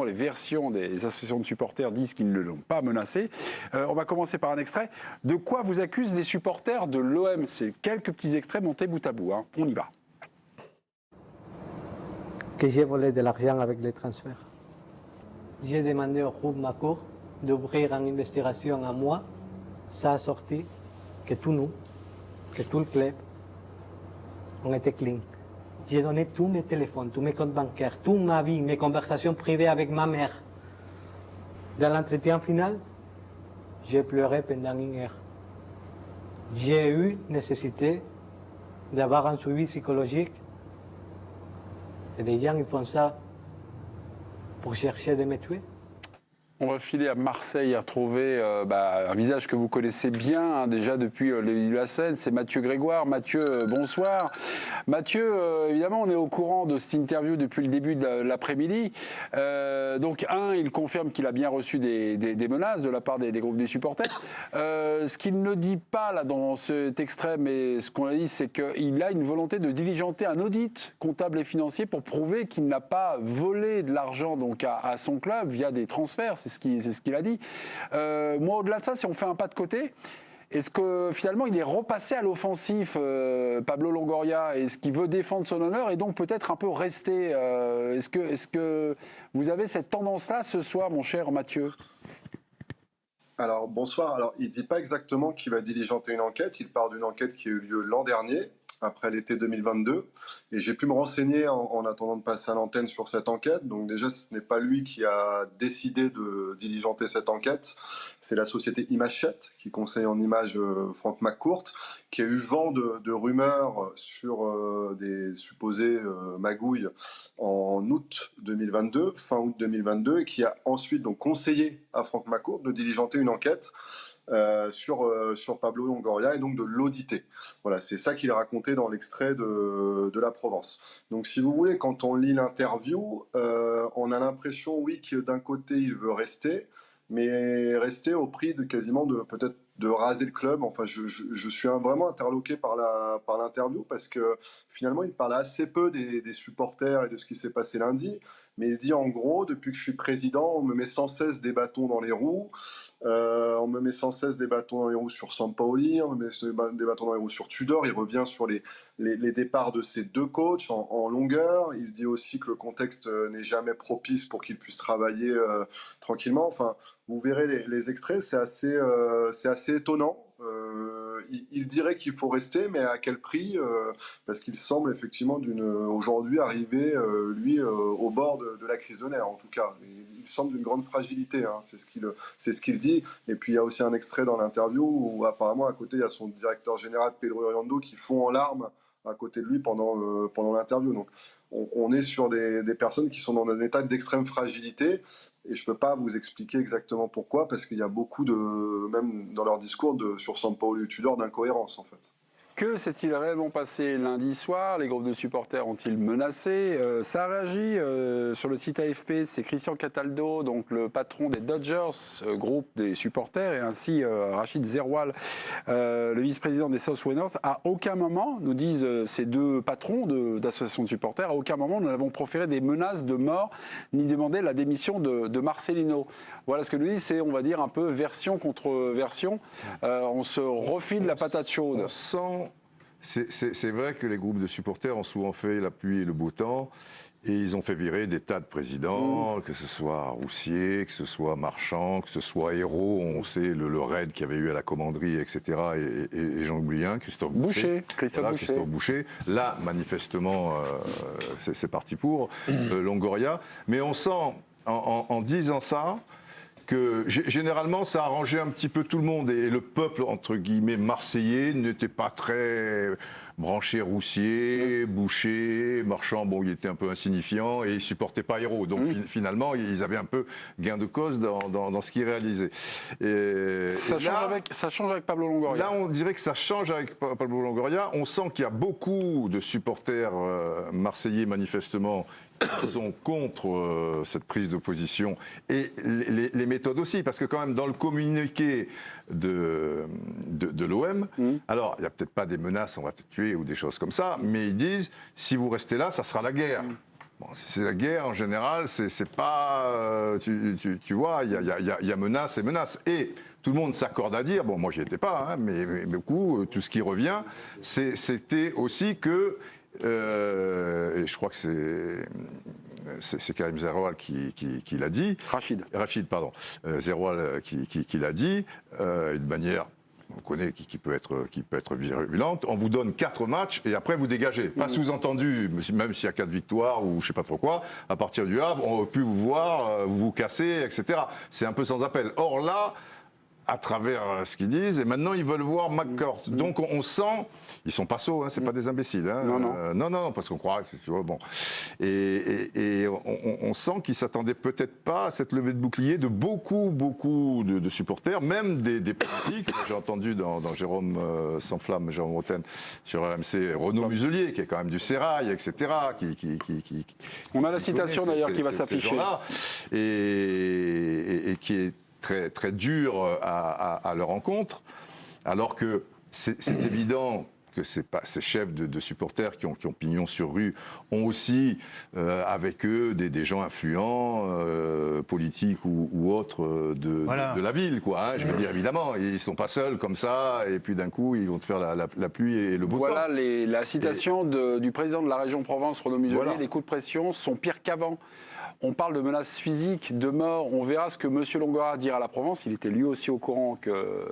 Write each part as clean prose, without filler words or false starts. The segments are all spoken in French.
Les versions des associations de supporters disent qu'ils ne l'ont pas menacé. On va commencer par un extrait. De quoi vous accusent les supporters de l'OM? C'est quelques petits extraits montés bout à bout. Hein. On y va. Que j'ai volé de l'argent avec les transferts. J'ai demandé au groupe Macourt d'ouvrir une investigation à moi. Ça a sorti que tout nous, que tout le club, on était clean. J'ai donné tous mes téléphones, tous mes comptes bancaires, toute ma vie, mes conversations privées avec ma mère. Dans l'entretien final, j'ai pleuré pendant 1 heure. J'ai eu nécessité d'avoir un suivi psychologique. Et des gens, ils font ça pour chercher de me tuer. On va filer à Marseille et retrouver un visage que vous connaissez bien hein, déjà depuis le début de la scène, c'est Mathieu Grégoire. Mathieu, bonsoir. Mathieu, évidemment, on est au courant de cette interview depuis le début de l'après-midi. Donc, il confirme qu'il a bien reçu des menaces de la part des groupes des supporters. Ce qu'il ne dit pas là dans cet extrait, mais ce qu'on a dit, c'est qu'il a une volonté de diligenter un audit comptable et financier pour prouver qu'il n'a pas volé de l'argent donc à son club via des transferts. C'est ce qu'il a dit. Moi, au-delà de ça, si on fait un pas de côté, est-ce que finalement il est repassé à l'offensif, Pablo Longoria? Est-ce qu'il veut défendre son honneur et donc peut-être un peu rester Est-ce que vous avez cette tendance-là ce soir, mon cher Mathieu? Alors, bonsoir. Alors, il ne dit pas exactement qu'il va diligenter une enquête. Il parle d'une enquête qui a eu lieu l'an dernier, après l'été 2022. Et j'ai pu me renseigner en attendant de passer à l'antenne sur cette enquête. Donc déjà, ce n'est pas lui qui a décidé de diligenter cette enquête. C'est la société Imachette, qui conseille en images Franck McCourt, qui a eu vent de rumeurs sur des supposées magouilles en août 2022, fin août 2022, et qui a ensuite donc conseillé à Franck McCourt de diligenter une enquête sur Pablo Longoria et donc de l'auditer. Voilà, c'est ça qu'il a raconté dans l'extrait de La Provence. Donc si vous voulez, quand on lit l'interview, on a l'impression, oui, que d'un côté il veut rester, mais rester au prix de quasiment peut-être de raser le club. Enfin, je suis vraiment interloqué par l'interview parce que finalement, il parle assez peu des supporters et de ce qui s'est passé lundi. Mais il dit en gros, depuis que je suis président, on me met sans cesse des bâtons dans les roues. On me met sans cesse des bâtons dans les roues sur Sampaoli, on me met des bâtons dans les roues sur Tudor. Il revient sur les départs de ces deux coachs en longueur. Il dit aussi que le contexte n'est jamais propice pour qu'ils puissent travailler tranquillement. Enfin, vous verrez les extraits, c'est assez étonnant. Il dirait qu'il faut rester, mais à quel prix parce qu'il semble effectivement aujourd'hui arriver, lui, au bord de la crise de nerfs, en tout cas. Il semble d'une grande fragilité, hein, c'est ce qu'il dit. Et puis il y a aussi un extrait dans l'interview où apparemment à côté il y a son directeur général Pedro Iriondo qui fond en larmes à côté de lui pendant l'interview. Donc on est sur des personnes qui sont dans un état d'extrême fragilité. Et je ne peux pas vous expliquer exactement pourquoi, parce qu'il y a beaucoup même dans leur discours sur Sampaoli et Tudor, d'incohérences en fait. Que s'est-il réellement passé lundi soir? Les groupes de supporters ont-ils menacé? Ça a réagi sur le site AFP, c'est Christian Cataldo, donc le patron des Dodgers, groupe des supporters, et ainsi Rachid Zerwal, le vice-président des South Winners. À aucun moment, nous disent ces deux patrons d'associations de supporters, à aucun moment nous n'avons proféré des menaces de mort, ni demandé la démission de Marcelino. Voilà ce que nous dit, c'est, on va dire, un peu version contre version. On se refile la patate chaude. C'est vrai que les groupes de supporters ont souvent fait la pluie et le beau temps, et ils ont fait virer des tas de présidents, que ce soit Roussier, que ce soit Marchand, que ce soit Hérault, on sait le raid qu'il y avait eu à la commanderie, etc. Et j'en oublie un, Christophe Boucher. Christophe Boucher. Là, manifestement, c'est parti pour Longoria. Mais on sent, en disant ça, que généralement ça arrangeait un petit peu tout le monde et le peuple entre guillemets marseillais n'était pas très branché Roussier, Boucher, Marchand, bon il était un peu insignifiant et il supportait pas Hérault, donc finalement ils avaient un peu gain de cause dans ce qu'ils réalisaient. Ça change avec Pablo Longoria. Là on dirait que ça change avec Pablo Longoria, on sent qu'il y a beaucoup de supporters marseillais manifestement qui sont contre cette prise de position et les méthodes aussi, parce que quand même dans le communiqué de l'OM, alors il n'y a peut-être pas des menaces, on va te tuer ou des choses comme ça, mais ils disent si vous restez là, ça sera la guerre. Bon, c'est la guerre en général, c'est pas. Tu vois, il y a menace et menace. Et tout le monde s'accorde à dire, bon, moi j'y étais pas, hein, mais beaucoup, tout ce qui revient, c'était aussi que. Et je crois que c'est Karim Zeroual qui l'a dit. Rachid, pardon. Zeroual qui l'a dit, de manière. On connaît qui peut être virulente. On vous donne 4 matchs et après vous dégagez. Pas sous-entendu, même s'il y a 4 victoires ou je sais pas trop quoi, à partir du Havre, on peut vous voir, vous casser, etc. C'est un peu sans appel. Or là, à travers ce qu'ils disent, et maintenant ils veulent voir McCourt. Donc on sent, ils sont pas sots, hein, c'est pas des imbéciles. Hein, non, parce qu'on croit, tu vois, bon. Et on sent qu'ils s'attendaient peut-être pas à cette levée de bouclier de beaucoup de supporters, même des politiques. J'ai entendu dans Jérôme Sans Flamme, Jérôme Roten sur RMC, Renaud Muselier, qui est quand même du Sérail, etc. On a la citation d'ailleurs qui va s'afficher. Et qui est très dur à leur encontre, alors que c'est évident que ces chefs de supporters qui ont pignon sur rue ont aussi avec eux des gens influents, politiques ou autres de la ville, quoi. Hein, je veux dire, évidemment, ils ne sont pas seuls comme ça, et puis d'un coup, ils vont te faire la pluie et le beau temps. Voilà la citation du président de la région Provence, Renaud Muselier, les coups de pression sont pires qu'avant. On parle de menaces physiques, de mort. On verra ce que M. Longoria dira à la Provence. Il était lui aussi au courant que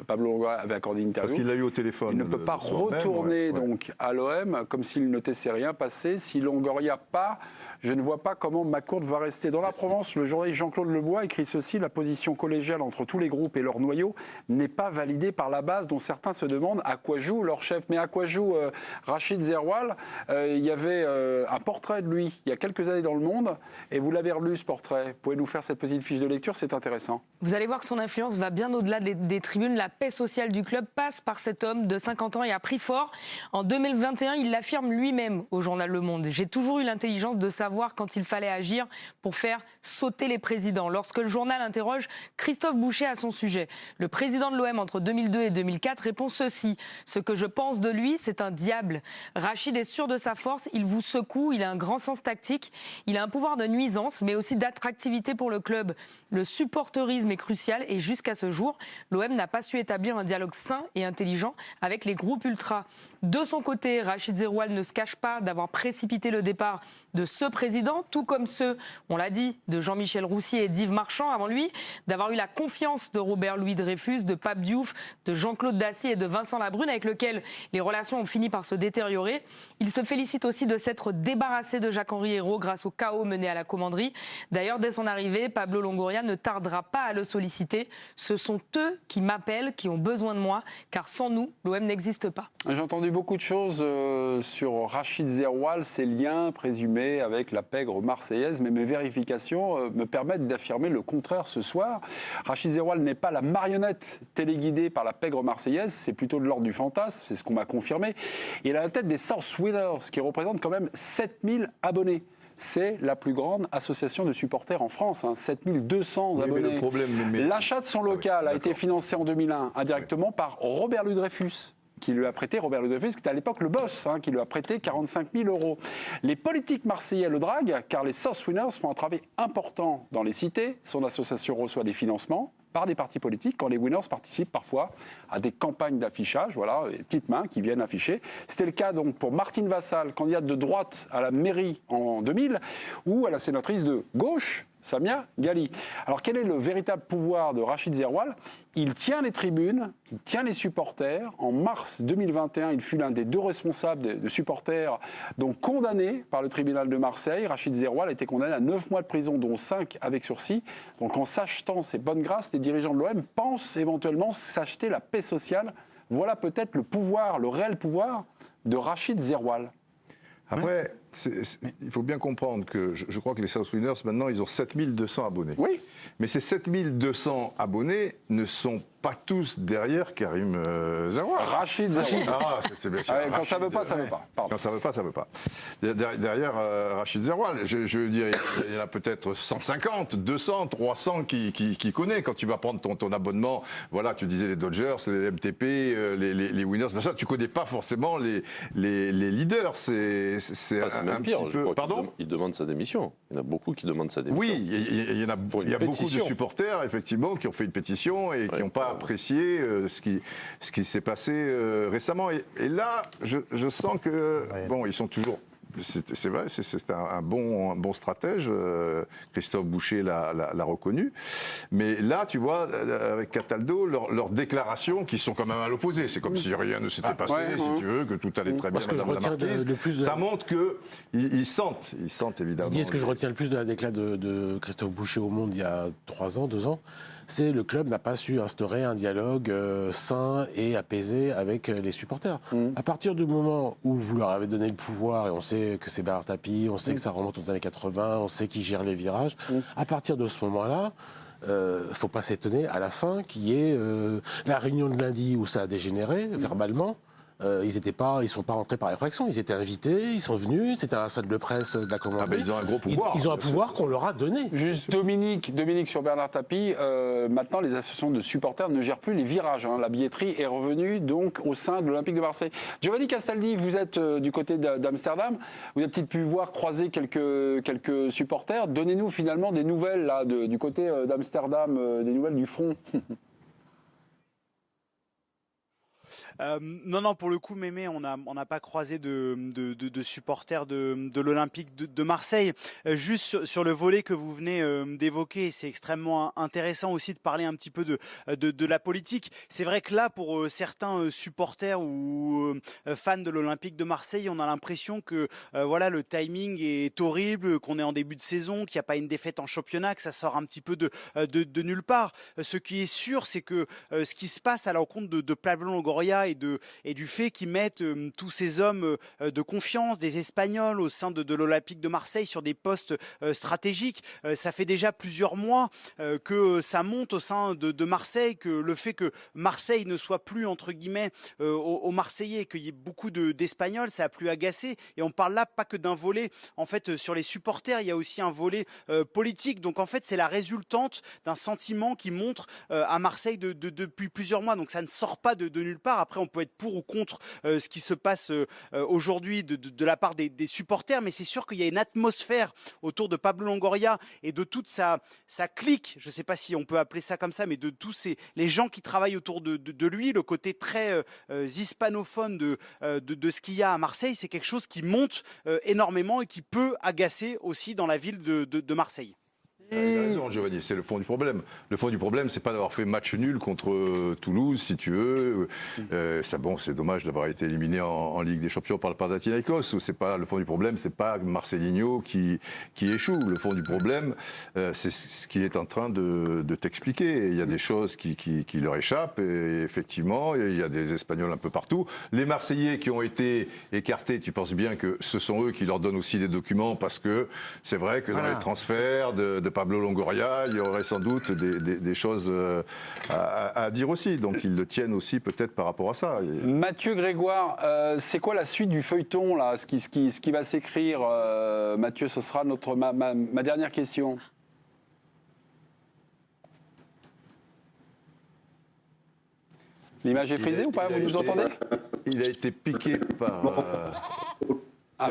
Pablo Longoria avait accordé une interview. Parce qu'il l'a eu au téléphone. Il ne peut pas retourner donc à l'OM comme s'il ne laissait rien passer. Si Longoria part, je ne vois pas comment McCourt va rester. Dans la Provence, le journaliste Jean-Claude Lebois écrit ceci: la position collégiale entre tous les groupes et leur noyau n'est pas validée par la base, dont certains se demandent à quoi joue leur chef. Mais à quoi joue Rachid Zeroual? Il y avait un portrait de lui il y a quelques années dans Le Monde, et vous l'avez relu ce portrait. Vous pouvez nous faire cette petite fiche de lecture, c'est intéressant. Vous allez voir que son influence va bien au-delà des tribunes. La paix sociale du club passe par cet homme de 50 ans et a pris fort. En 2021, il l'affirme lui-même au journal Le Monde. J'ai toujours eu l'intelligence de savoir quand il fallait agir pour faire sauter les présidents. Lorsque le journal interroge Christophe Boucher à son sujet, le président de l'OM entre 2002 et 2004 répond ceci: ce que je pense de lui, c'est un diable. Rachid est sûr de sa force, il vous secoue, il a un grand sens tactique, il a un pouvoir de nuisance, mais aussi d'attractivité pour le club. Le supporterisme est crucial et jusqu'à ce jour, l'OM n'a pas su établir un dialogue sain et intelligent avec les groupes ultras. De son côté, Rachid Zeroual ne se cache pas d'avoir précipité le départ de ce président, tout comme ceux, on l'a dit, de Jean-Michel Roussier et d'Yves Marchand avant lui, d'avoir eu la confiance de Robert-Louis Dreyfus, de Pape Diouf, de Jean-Claude Dacier et de Vincent Labrune, avec lequel les relations ont fini par se détériorer. Il se félicite aussi de s'être débarrassé de Jacques-Henri Hérault grâce au chaos mené à la commanderie. D'ailleurs, dès son arrivée, Pablo Longoria ne tardera pas à le solliciter. Ce sont eux qui m'appellent, qui ont besoin de moi, car sans nous, l'OM n'existe pas. J'ai entendu beaucoup de choses sur Rachid Zeroual, ses liens présumés avec la pègre marseillaise, mais mes vérifications me permettent d'affirmer le contraire ce soir. Rachid Zeroual n'est pas la marionnette téléguidée par la pègre marseillaise, c'est plutôt de l'ordre du fantasme, c'est ce qu'on m'a confirmé. Il est à la tête des South Winners, qui représentent quand même 7000 abonnés. C'est la plus grande association de supporters en France, 7200 abonnés. L'achat de son local a été financé en 2001 indirectement par Robert-Louis Dreyfus, qui lui a prêté, Robert-Louis Dreyfus, qui était à l'époque le boss, qui lui a prêté 45 000 €. Les politiques marseillais le draguent, car les South Winners font un travail important dans les cités. Son association reçoit des financements par des partis politiques, quand les Winners participent parfois à des campagnes d'affichage, voilà, les petites mains qui viennent afficher. C'était le cas donc pour Martine Vassal, candidate de droite à la mairie en 2000, ou à la sénatrice de gauche, Samia Ghali. Alors quel est le véritable pouvoir de Rachid Zeroual? Il tient les tribunes, il tient les supporters. En mars 2021, il fut l'un des 2 responsables de supporters donc condamnés par le tribunal de Marseille. Rachid Zeroual a été condamné à 9 mois de prison, dont 5 avec sursis. Donc en s'achetant ses bonnes grâces, les dirigeants de l'OM pensent éventuellement s'acheter la paix sociale. Voilà peut-être le pouvoir, le réel pouvoir de Rachid Zeroual. Après, il faut bien comprendre que je crois que les South Winners, maintenant, ils ont 7200 abonnés. Oui. Mais ces 7200 abonnés ne sont pas tous derrière Karim Zaroual. Rachid Zaroual. Ah, c'est bien sûr. Ah, quand ça veut pas, ça veut pas. Pardon. Quand ça veut pas, ça veut pas. Derrière Rachid Zaroual, je veux dire, il y en a peut-être 150, 200, 300 qui connaît. Quand tu vas prendre ton abonnement, voilà, tu disais les Dodgers, les MTP, les Winners, ça, tu connais pas forcément les leaders. C'est même pire. petit peu... Pardon ? Il demande sa démission. Il y en a beaucoup qui demandent sa démission. Oui, il y a beaucoup de supporters, effectivement, qui ont fait une pétition et qui n'ont pas apprécié ce qui s'est passé récemment. Et là, je sens que, bon, ils sont toujours... C'est vrai, c'est un bon stratège. Christophe Boucher l'a reconnu. Mais là, tu vois, avec Cataldo, leurs déclarations qui sont quand même à l'opposé. C'est comme si rien ne s'était passé, si tu veux, que tout allait très bien. Ce que je retiens le plus ça montre qu'ils sentent évidemment. Ce que je retiens le plus de la déclaration de Christophe Boucher au Monde il y a 3 ans, 2 ans, c'est le club n'a pas su instaurer un dialogue sain et apaisé avec les supporters. À partir du moment où vous leur avez donné le pouvoir, et on sait que c'est Bernard Tapie, on sait que ça remonte aux années 80, on sait qui gère les virages, à partir de ce moment-là, faut pas s'étonner à la fin qu'il y ait la réunion de lundi où ça a dégénéré verbalement. Ils sont pas rentrés par effraction, ils étaient invités, ils sont venus, c'était à la salle de presse de la commanderie. Ils ont un gros pouvoir. Ils ont un pouvoir qu'on leur a donné. Juste Dominique sur Bernard Tapie, maintenant les associations de supporters ne gèrent plus les virages. Hein. La billetterie est revenue donc au sein de l'Olympique de Marseille. Giovanni Castaldi, vous êtes du côté d'Amsterdam, vous avez peut-être pu voir croiser quelques supporters. Donnez-nous finalement des nouvelles là, du côté d'Amsterdam, des nouvelles du front. Non, pour le coup, Mémé, on n'a pas croisé de supporters de l'Olympique de Marseille. Juste sur le volet que vous venez d'évoquer, c'est extrêmement intéressant aussi de parler un petit peu de la politique. C'est vrai que là, pour certains supporters ou fans de l'Olympique de Marseille, on a l'impression que voilà, le timing est horrible, qu'on est en début de saison, qu'il n'y a pas une défaite en championnat, que ça sort un petit peu de nulle part. Ce qui est sûr, c'est que ce qui se passe à l'encontre de Pablo Longoria et du fait qu'ils mettent tous ces hommes de confiance, des Espagnols au sein de l'Olympique de Marseille sur des postes stratégiques. Ça fait déjà plusieurs mois que ça monte au sein de Marseille, que le fait que Marseille ne soit plus, entre guillemets, aux Marseillais, qu'il y ait beaucoup d'Espagnols, ça a plus agacé. Et on parle là pas que d'un volet, en fait, sur les supporters, il y a aussi un volet politique. Donc en fait, c'est la résultante d'un sentiment qui montre à Marseille depuis plusieurs mois. Donc ça ne sort pas de nulle part. Après, on peut être pour ou contre ce qui se passe aujourd'hui de la part des supporters, mais c'est sûr qu'il y a une atmosphère autour de Pablo Longoria et de toute sa clique, je ne sais pas si on peut appeler ça comme ça, mais de tous les gens qui travaillent autour de lui, le côté très hispanophone de ce qu'il y a à Marseille, c'est quelque chose qui monte énormément et qui peut agacer aussi dans la ville de Marseille. Il a raison, Giovanni, c'est le fond du problème. Le fond du problème, c'est pas d'avoir fait match nul contre Toulouse, si tu veux. C'est dommage d'avoir été éliminé en Ligue des Champions par le Panathinaikos. C'est pas le fond du problème, c'est pas Marcelinho qui échoue. Le fond du problème, c'est ce qu'il est en train de t'expliquer. Il y a des choses qui leur échappent. Et effectivement, il y a des Espagnols un peu partout. Les Marseillais qui ont été écartés, tu penses bien que ce sont eux qui leur donnent aussi des documents, parce que c'est vrai que dans les transferts de Pablo Longoria, il y aurait sans doute des choses à dire aussi. Donc ils le tiennent aussi peut-être par rapport à ça. Mathieu Grégoire, c'est quoi la suite du feuilleton là, ce qui va s'écrire Mathieu, ce sera ma dernière question. L'image est frisée ou pas? Vous nous entendez? Il a été piqué par...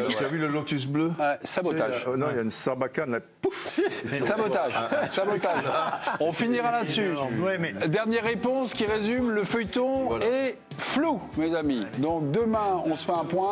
tu as vu le Lotus bleu? Sabotage. Non, il y a une sarbacane là. Pouf. Sabotage. On finira là-dessus. Dernière réponse qui résume le feuilleton est flou, mes amis. Donc demain, on se fait un point.